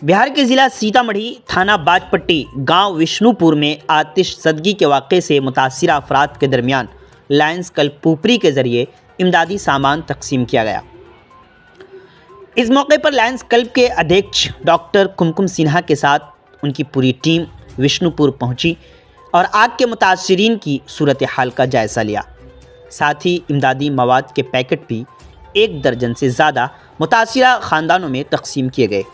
बिहार के जिला सीतामढ़ी थाना बाजपट्टी गांव विष्णुपुर में आतिशज़दगी के वाक़े से मुतासिरा अफराद के दरमियान लायंस क्लब पुपरी के ज़रिए इमदादी सामान तकसीम किया गया। इस मौके पर लायंस क्लब के अध्यक्ष डॉक्टर कुमकुम सिन्हा के साथ उनकी पूरी टीम विष्णुपुर पहुंची और आग के मुतासिरीन की सूरत हाल का जायज़ा लिया। साथ ही इमदादी मवाद के पैकेट भी 1 दर्जन से ज़्यादा मुतासिरा ख़ानदानों में तकसीम किए गए,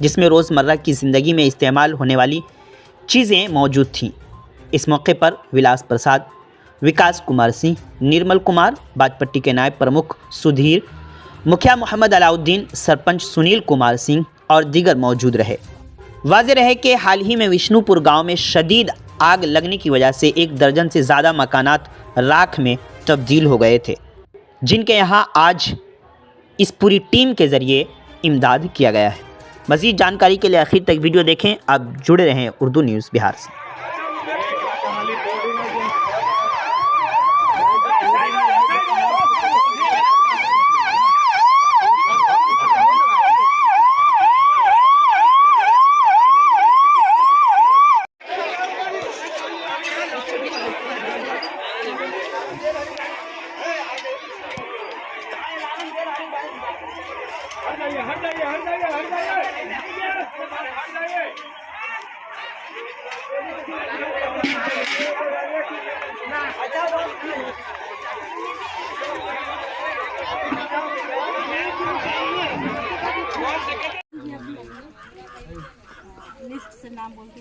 जिसमें रोज़मर्रा की ज़िंदगी में इस्तेमाल होने वाली चीज़ें मौजूद थीं। इस मौके पर विलास प्रसाद, विकास कुमार सिंह, निर्मल कुमार, बाजपट्टी के नायब प्रमुख सुधीर, मुखिया मोहम्मद अलाउद्दीन, सरपंच सुनील कुमार सिंह और दीगर मौजूद रहे। वाज़ेह रहे कि हाल ही में विष्णुपुर गांव में शदीद आग लगने की वजह से 1 दर्जन से ज़्यादा मकानात राख में तब्दील हो गए थे, जिनके यहाँ आज इस पूरी टीम के ज़रिए इमदाद किया गया है। मज़ीद जानकारी के लिए आखिर तक वीडियो देखें। आप जुड़े रहें उर्दू न्यूज़ बिहार से। हट जाइए। लिस्ट से नाम बोलते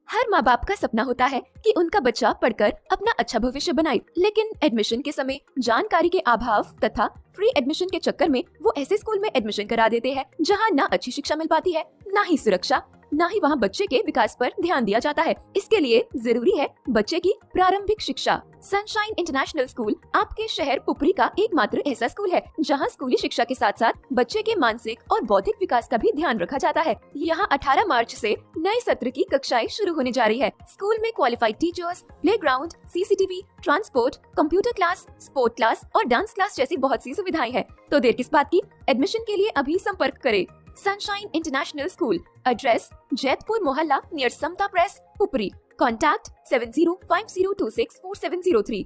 हर माँ बाप का सपना होता है कि उनका बच्चा पढ़कर अपना अच्छा भविष्य बनाए, लेकिन एडमिशन के समय जानकारी के अभाव तथा फ्री एडमिशन के चक्कर में वो ऐसे स्कूल में एडमिशन करा देते हैं जहाँ ना अच्छी शिक्षा मिल पाती है, ना ही सुरक्षा, ना ही वहाँ बच्चे के विकास पर ध्यान दिया जाता है। इसके लिए जरूरी है बच्चे की प्रारंभिक शिक्षा। सनशाइन इंटरनेशनल स्कूल आपके शहर पुपरी का एकमात्र ऐसा स्कूल है जहां स्कूली शिक्षा के साथ साथ बच्चे के मानसिक और बौद्धिक विकास का भी ध्यान रखा जाता है। यहां 18 मार्च से नए सत्र की कक्षाएं शुरू होने जा रही है। स्कूल में qualified teachers, playground, CCTV, transport, computer class, sport class और डांस क्लास जैसी बहुत सी सुविधाएं हैं। तो देर किस बात की, एडमिशन के लिए अभी संपर्क करें। Sunshine international school, address Jaitpur मोहल्ला नियर समता प्रेस, पुपरी। Contact 7050264703।